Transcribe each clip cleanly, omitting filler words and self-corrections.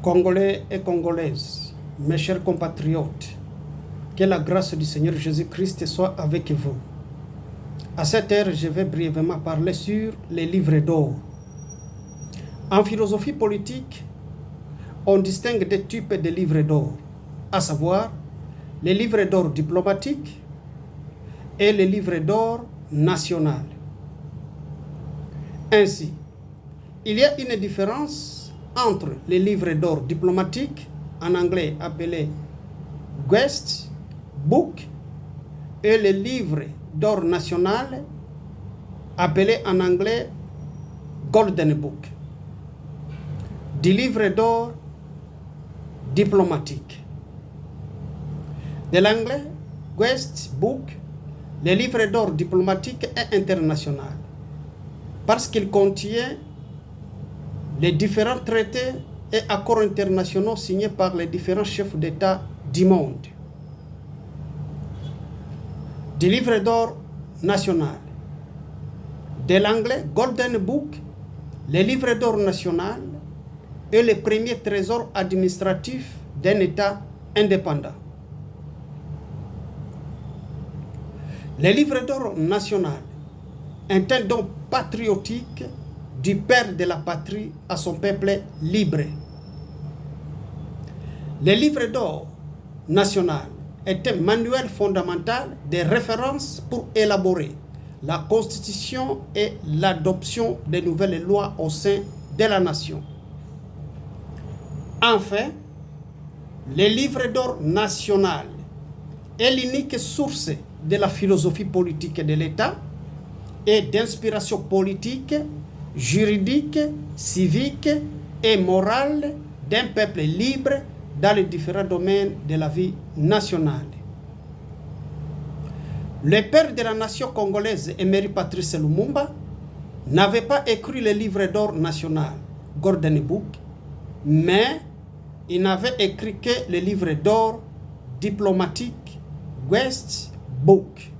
Congolais et Congolaises, mes chers compatriotes, que la grâce du Seigneur Jésus-Christ soit avec vous. À cette heure, je vais brièvement parler sur les livres d'or. En philosophie politique, on distingue deux types de livres d'or, à savoir les livres d'or diplomatiques et les livres d'or national. Ainsi, il y a une différence entre les livres d'or diplomatiques, en anglais appelés Guest Book, et les livres d'or national, appelés en anglais Golden Book. Des livres d'or diplomatique. De l'anglais Guest Book, le livre d'or diplomatique est international parce qu'il contient les différents traités et accords internationaux signés par les différents chefs d'État du monde. Du livre d'or national. De l'anglais Golden Book, le livre d'or national est le premier trésor administratif d'un État indépendant. Le livre d'or national est un don patriotique du père de la patrie à son peuple libre. Le livre d'or national est un manuel fondamental de référence pour élaborer la constitution et l'adoption de nouvelles lois au sein de la nation. Enfin, le livre d'or national est l'unique source de la philosophie politique de l'État et d'inspiration politique, juridique, civique et morale d'un peuple libre dans les différents domaines de la vie nationale. Le père de la nation congolaise, Emery Patrice Lumumba, n'avait pas écrit le livre d'or national, Golden Book, mais il n'avait écrit que le livre d'or diplomatique, Guest Book.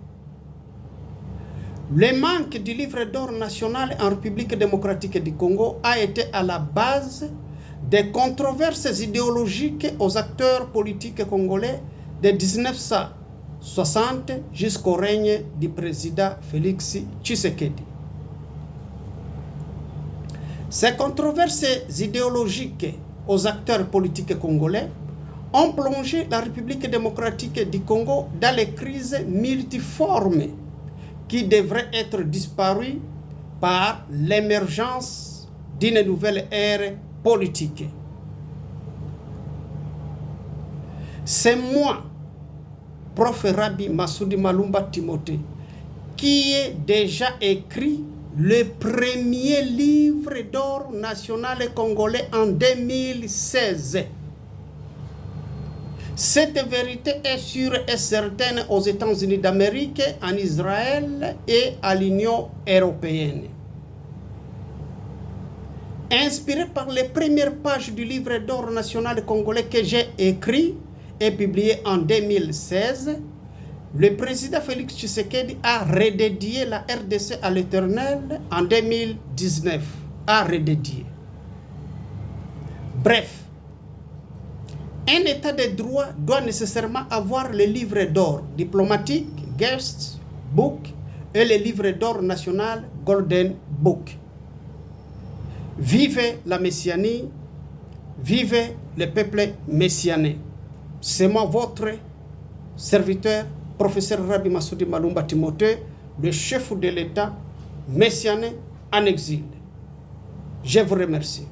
Le manque du livre d'or national en République démocratique du Congo a été à la base des controverses idéologiques aux acteurs politiques congolais de 1960 jusqu'au règne du président Félix Tshisekedi. Ces controverses idéologiques aux acteurs politiques congolais ont plongé la République démocratique du Congo dans les crises multiformes qui devraient être disparues par l'émergence d'une nouvelle ère politique. C'est moi, prof. Rabbi Massoudi Malumba Timothée, qui ai déjà écrit le premier livre d'or national congolais en 2016. Cette vérité est sûre et certaine aux États-Unis d'Amérique, en Israël et à l'Union européenne. Inspiré par les premières pages du livre d'or national congolais que j'ai écrit et publié en 2016, le président Félix Tshisekedi a redédié la RDC à l'Éternel en 2019. Bref, un État de droit doit nécessairement avoir le livre d'or diplomatique, Guest Book, et le livre d'or national, Golden Book. Vive la Messianie, vive le peuple messiané. C'est moi, votre serviteur, professeur Rabbi Massoudi Malumba Timothée, le chef de l'État messiané en exil. Je vous remercie.